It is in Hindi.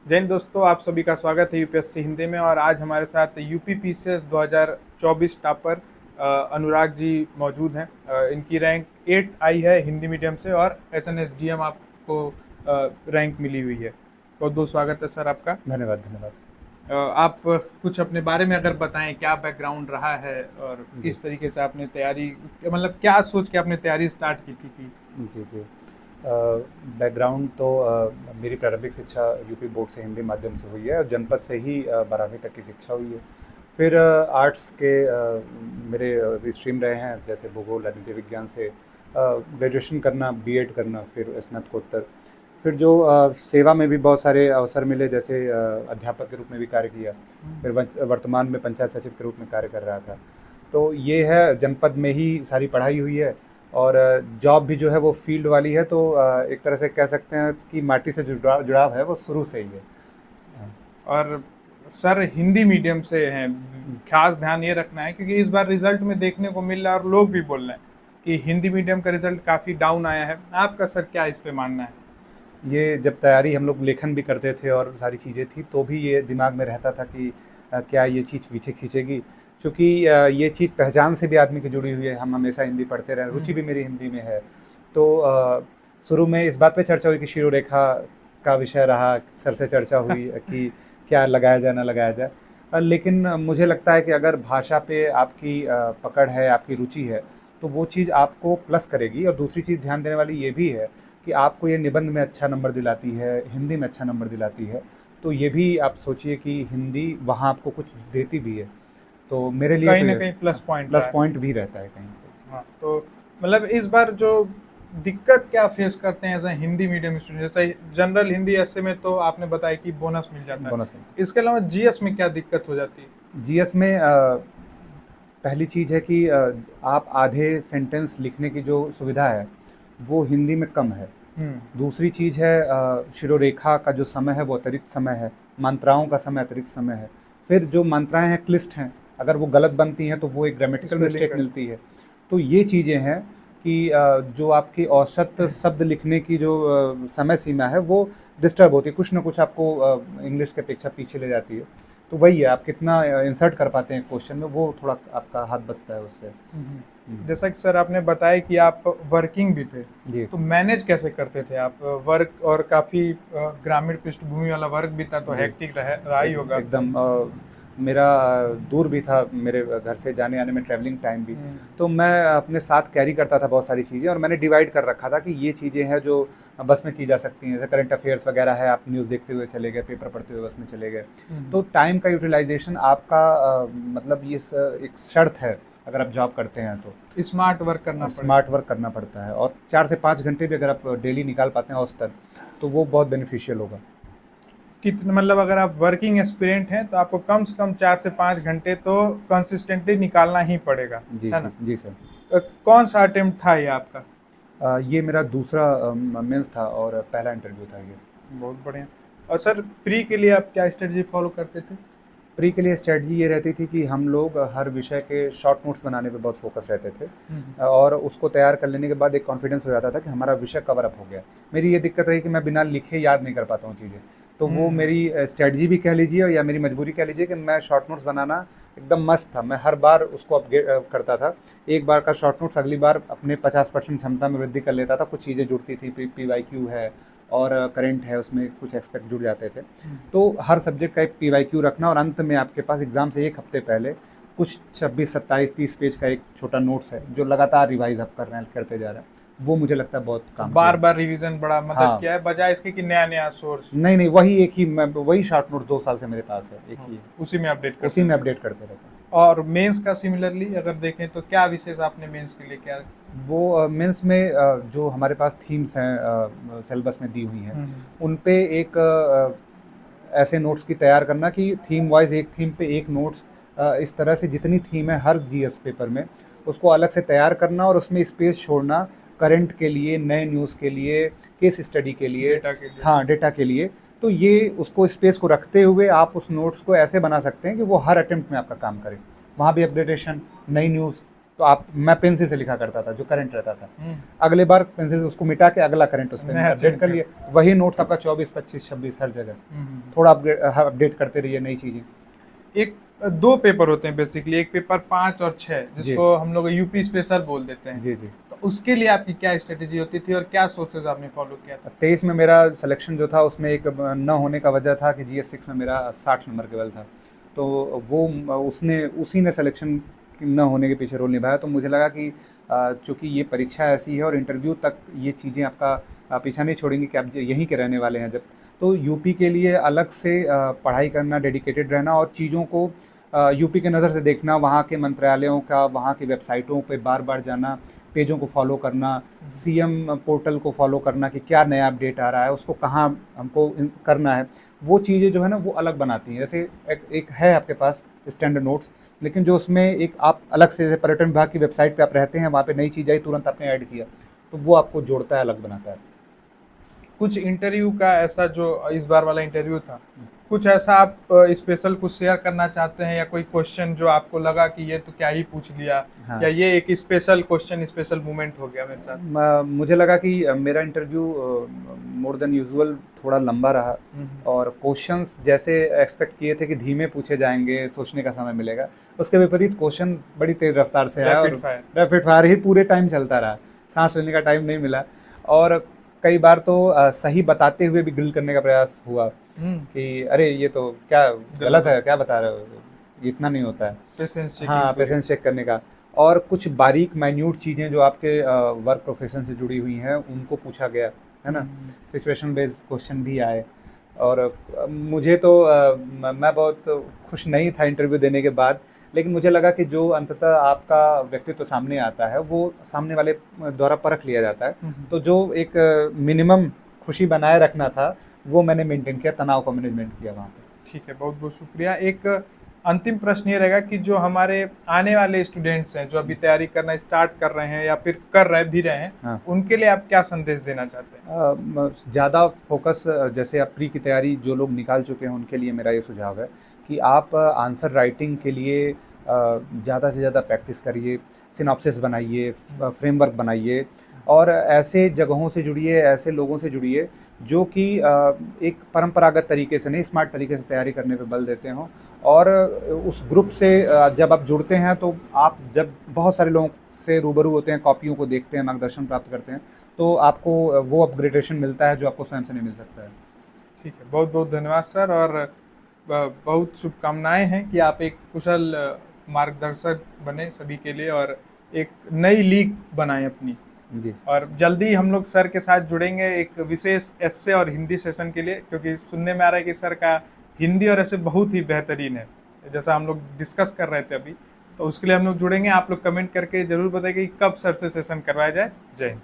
जय हिंद दोस्तों, आप सभी का स्वागत है यूपीएससी हिंदी में। और आज हमारे साथ UP PCS 2024 topper Anurag ji मौजूद हैं। इनकी रैंक 8 आई है हिंदी मीडियम से और एसएनएसडीएम आपको रैंक मिली हुई है। बहुत बहुत स्वागत है सर आपका। धन्यवाद धन्यवाद। आप कुछ अपने बारे में अगर बताएं, क्या बैकग्राउंड रहा है और जी किस तरीके से आपने तैयारी, मतलब क्या सोच के आपने तैयारी स्टार्ट की थी? जी जी। बैकग्राउंड तो मेरी प्रारंभिक शिक्षा यूपी बोर्ड से हिंदी माध्यम से हुई है और जनपद से ही 12वीं तक की शिक्षा हुई है। फिर आर्ट्स के मेरे स्ट्रीम रहे हैं, जैसे भूगोल राजनीति विज्ञान से ग्रेजुएशन करना, बीएड करना, फिर स्नातकोत्तर। फिर जो सेवा में भी बहुत सारे अवसर मिले, जैसे अध्यापक के रूप में भी कार्य किया। फिर वर्तमान में पंचायत सचिव के रूप में कार्य कर रहा था। तो ये है, जनपद में ही सारी पढ़ाई हुई है और जॉब भी जो है वो फील्ड वाली है। तो एक तरह से कह सकते हैं कि माटी से जुड़ाव जुड़ाव है वो शुरू से ही है। हाँ। और सर हिंदी मीडियम से हैं, खास ध्यान ये रखना है क्योंकि इस बार रिजल्ट में देखने को मिल रहा है और लोग भी बोल रहे हैं कि हिंदी मीडियम का रिजल्ट काफ़ी डाउन आया है। आपका सर क्या इस पे मानना है? ये जब तैयारी हम लोग लेखन भी करते थे और सारी चीज़ें थी, तो भी ये दिमाग में रहता था कि क्या ये चीज़ पीछे खींचेगी, क्योंकि ये चीज़ पहचान से भी आदमी की जुड़ी हुई है। हम हमेशा हिंदी पढ़ते रहे, रुचि भी मेरी हिंदी में है। तो शुरू में इस बात पे चर्चा हुई कि शिरोरेखा का विषय रहा, सर से चर्चा हुई कि क्या लगाया जाए ना लगाया जाए। लेकिन मुझे लगता है कि अगर भाषा पे आपकी पकड़ है, आपकी रुचि है, तो वो चीज़ आपको प्लस करेगी। और दूसरी चीज़ ध्यान देने वाली ये भी है कि आपको ये निबंध में अच्छा नंबर दिलाती है, हिंदी में अच्छा नंबर दिलाती है। तो ये भी आप सोचिए कि हिंदी वहाँ आपको कुछ देती भी है। तो मेरे लिए कहीं तो ना ये कहीं प्लस पॉइंट रहा प्लस है। पॉइंट भी रहता है कहीं पे। हाँ, तो मतलब इस बार जो दिक्कत क्या फेस करते हैं as a Hindi medium student? जैसे जनरल हिंदी ऐसे में तो आपने बताया कि बोनस मिल जाता है, बोनस मिलता इसके अलावा जीएस में क्या दिक्कत हो जाती है? है जीएस में। पहली चीज़ है कि आप आधे सेंटेंस लिखने की जो सुविधा है वो हिंदी में कम है। हम्म। दूसरी चीज़ है, शिरोरेखा का जो समय है वो अतिरिक्त समय है, मात्राओं का समय अतिरिक्त समय है। फिर जो मात्राएं हैं क्लिष्ट हैं, अगर वो गलत बनती हैं तो वो एक ग्रामेटिकल स्पेलिंग मिस्टेक का। मिलती है। तो ये चीज़ें हैं कि जो आपकी औसत शब्द लिखने की जो समय सीमा है वो डिस्टर्ब होती है, कुछ ना कुछ आपको इंग्लिश की अपेक्षा पीछे ले जाती है। तो वही है, आप कितना इंसर्ट कर पाते हैं क्वेश्चन में, वो थोड़ा आपका हाथ बचता है उससे। जैसा कि सर आपने बताया कि आप वर्किंग भी थे, जी तो मैनेज कैसे करते थे आप वर्क? और काफ़ी ग्रामीण पृष्ठभूमि वाला वर्क भी था, तो जी। हेक्टिक रहा ही होगा। एकदम मेरा दूर भी था, मेरे घर से जाने आने में ट्रैवलिंग टाइम भी। हम्म। तो मैं अपने साथ कैरी करता था बहुत सारी चीज़ें, और मैंने डिवाइड कर रखा था कि ये चीज़ें हैं जो बस में की जा सकती हैं। जैसे करंट अफेयर्स वगैरह है, आप न्यूज़ देखते हुए चले गए, पेपर पढ़ते हुए बस में चले गए। तो टाइम का यूटिलाइजेशन आपका मतलब ये एक शर्त है अगर आप जॉब करते हैं तो। स्मार्ट वर्क करना और पड़ेगा। स्मार्ट वर्क करना पड़ता है, और 4 से 5 घंटे भी अगर आप डेली निकाल पाते हैं औसतन, तो वो बहुत बेनिफिशियल होगा। कितने, मतलब अगर आप वर्किंग एस्पिरेंट हैं तो आपको कम से कम 4 से 5 घंटे तो कंसिस्टेंटली निकालना ही पड़ेगा, जी है जी ना? जी सर। कौन सा अटेम्प्ट था ये आपका? ये मेरा दूसरा मेंस था और पहला इंटरव्यू था ये। बहुत बढ़िया। और सर प्री के लिए आप क्या स्ट्रेटजी फॉलो करते थे? प्री के लिए स्ट्रेटजी ये रहती थी कि हम लोग हर विषय के शॉर्ट नोट्स बनाने पे बहुत फोकस रहते थे। हम्म। और उसको तैयार कर लेने के बाद एक कॉन्फिडेंस हो जाता था कि हमारा विषय कवर अप हो गया। मेरी ये दिक्कत रही कि मैं बिना लिखे याद नहीं कर पाता हूँ चीज़ें। तो वो हम्म। मेरी स्ट्रेटजी भी कह लीजिए या मेरी मजबूरी कह लीजिए कि मैं शॉर्ट नोट्स बनाना एकदम मस्त था। मैं हर बार उसको अपडेट करता था। एक बार का शॉर्ट नोट्स अगली बार अपने 50% क्षमता में वृद्धि कर लेता था। कुछ चीज़ें जुड़ती थी, PYQ है और करंट है, उसमें कुछ एक्सपेक्ट जुड़ जाते थे। तो हर सब्जेक्ट का एक PYQ रखना, और अंत में आपके पास एग्ज़ाम से एक हफ्ते पहले कुछ 26, 27, 30 पेज का एक छोटा नोट्स है जो लगातार रिवाइज आप कर रहे हैं, करते जा रहे हैं। वो मुझे लगता है बहुत तो काम बार किया। बार रिवीजन बड़ा मदद हाँ। किया है, बजाय इसके कि नया नया सोर्स। नहीं नहीं, वही एक ही, मैं वही शॉर्ट नोट 2 साल से मेरे पास है, एक ही है। उसी में अपडेट उसी करते में थे। अपडेट करते रहता हूँ। और मेंस का सिमिलरली अगर देखें तो क्या विशेष आपने मेंस के लिए क्या? वो मेंस में जो हमारे पास थीम्स हैं सिलेबस में दी हुई हैं, हम्म। उन पे एक ऐसे नोट्स की तैयार करना कि थीम वाइज एक थीम पे एक नोट्स, इस तरह से जितनी थीम है हर जीएस पेपर में उसको अलग से तैयार करना, और उसमें स्पेस छोड़ना करंट के लिए, नए न्यूज़ के लिए, केस स्टडी के लिए। डेटा के लिए। हाँ, डेटा के लिए। तो ये उसको स्पेस को रखते हुए आप उस नोट्स को ऐसे बना सकते हैं कि वो हर अटेम्प्ट में आपका काम करे। वहाँ भी अपडेटेशन, नई न्यूज़, तो मैं पेंसिल से लिखा करता था जो करंट रहता था, हम्म। अगले बार पेंसिल से उसको मिटा के अगला करंट उस पर नया अपडेट कर change लिए। वही नोट्स आपका 24, 25, 26 हर जगह, थोड़ा अपडेट करते रहिए नई चीज़ें। एक दो पेपर होते हैं बेसिकली, एक पेपर 5 और 6 जी जिसको हम लोग यूपी स्पेशल बोल देते हैं। जी जी। तो उसके लिए आपकी क्या स्ट्रेटेजी होती थी और क्या सोर्सेज आपने फॉलो किया था? 23 में मेरा सिलेक्शन जो था उसमें एक न होने का वजह था कि GS6 में मेरा 60 नंबर केवल था, तो वो उसने उसी ने सिलेक्शन न होने के पीछे रोल निभाया। तो मुझे लगा कि चूँकि ये परीक्षा ऐसी है और इंटरव्यू तक ये चीज़ें आपका पीछा नहीं छोड़ेंगी कि आप यहीं के रहने वाले हैं जब, तो यूपी के लिए अलग से पढ़ाई करना, डेडिकेटेड रहना और चीज़ों को यूपी के नज़र से देखना, वहाँ के मंत्रालयों का, वहाँ की वेबसाइटों पे बार बार जाना, पेजों को फॉलो करना, सीएम पोर्टल को फॉलो करना कि क्या नया अपडेट आ रहा है, उसको कहाँ हमको करना है, वो चीज़ें जो है ना वो अलग बनाती हैं। जैसे एक है आपके पास स्टैंडर्ड नोट्स, लेकिन जो उसमें एक आप अलग से, जैसे पर्यटन विभाग की वेबसाइट पे आप रहते हैं, वहाँ पे नई चीज़ आई तुरंत आपने ऐड किया, तो वो आपको जोड़ता है, अलग बनाता है। कुछ इंटरव्यू का ऐसा जो इस बार वाला इंटरव्यू था, कुछ ऐसा आप स्पेशल कुछ शेयर करना चाहते हैं, या कोई क्वेश्चन जो आपको लगा कि ये तो क्या ही पूछ लिया, हाँ। या ये एक स्पेशल क्वेश्चन, स्पेशल मोमेंट हो गया मेरे साथ? मुझे लगा कि मेरा इंटरव्यू मोर देन यूजुअल थोड़ा लंबा रहा, और क्वेश्चंस जैसे एक्सपेक्ट किए थे कि धीमे पूछे जाएंगे, सोचने का समय मिलेगा, उसके विपरीत क्वेश्चन बड़ी तेज रफ्तार से आया, और रैपिड फायर। रैपिड फायर ही पूरे टाइम चलता रहा, सांस लेने का टाइम नहीं मिला। और कई बार तो सही बताते हुए भी ग्रिल करने का प्रयास हुआ कि अरे ये तो क्या गलत है, क्या बता रहे हो, इतना नहीं होता है। Patience checking. हाँ, पेशेंस चेक करने का। और कुछ बारीक माइन्यूट चीज़ें जो आपके वर्क प्रोफेशन से जुड़ी हुई हैं उनको पूछा गया, है ना। सिचुएशन बेस्ड क्वेश्चन भी आए, और मुझे तो मैं बहुत खुश नहीं था इंटरव्यू देने के बाद, लेकिन मुझे लगा कि जो अंततः आपका व्यक्तित्व सामने आता है वो सामने वाले द्वारा परख लिया जाता है, तो जो एक मिनिमम खुशी बनाए रखना था वो मैंने मेंटेन किया, तनाव का मैनेजमेंट किया वहाँ पे। ठीक है, बहुत बहुत शुक्रिया। एक अंतिम प्रश्न ये रहेगा कि जो हमारे आने वाले स्टूडेंट्स हैं, जो अभी तैयारी करना स्टार्ट कर रहे हैं या फिर कर रहे हैं, हाँ। उनके लिए आप क्या संदेश देना चाहते हैं? ज़्यादा फोकस, जैसे आप प्री की तैयारी जो लोग निकाल चुके हैं उनके लिए मेरा ये सुझाव है कि आप आंसर राइटिंग के लिए ज़्यादा से ज़्यादा प्रैक्टिस करिए, सिनॉप्सिस बनाइए, फ्रेमवर्क बनाइए, और ऐसे जगहों से जुड़िए, ऐसे लोगों से जुड़िए जो कि एक परंपरागत तरीके से नहीं, स्मार्ट तरीके से तैयारी करने पे बल देते हों। और उस ग्रुप से जब आप जुड़ते हैं तो आप जब बहुत सारे लोगों से रूबरू होते हैं, कॉपियों को देखते हैं, मार्गदर्शन प्राप्त करते हैं, तो आपको वो अपग्रेडेशन मिलता है जो आपको स्वयं से नहीं मिल सकता है। ठीक है, बहुत बहुत धन्यवाद सर, और बहुत शुभकामनाएं हैं कि आप एक कुशल मार्गदर्शक बने सभी के लिए, और एक नई लीग बनाएं अपनी। जी। और जल्दी हम लोग सर के साथ जुड़ेंगे एक विशेष एस्से और हिंदी सेशन के लिए, क्योंकि सुनने में आ रहा है कि सर का हिंदी और ऐसे बहुत ही बेहतरीन है, जैसा हम लोग डिस्कस कर रहे थे अभी। तो उसके लिए हम लोग जुड़ेंगे। आप लोग कमेंट करके जरूर बताइए कि कब सर से सेशन करवाया जाए। जय हिंद।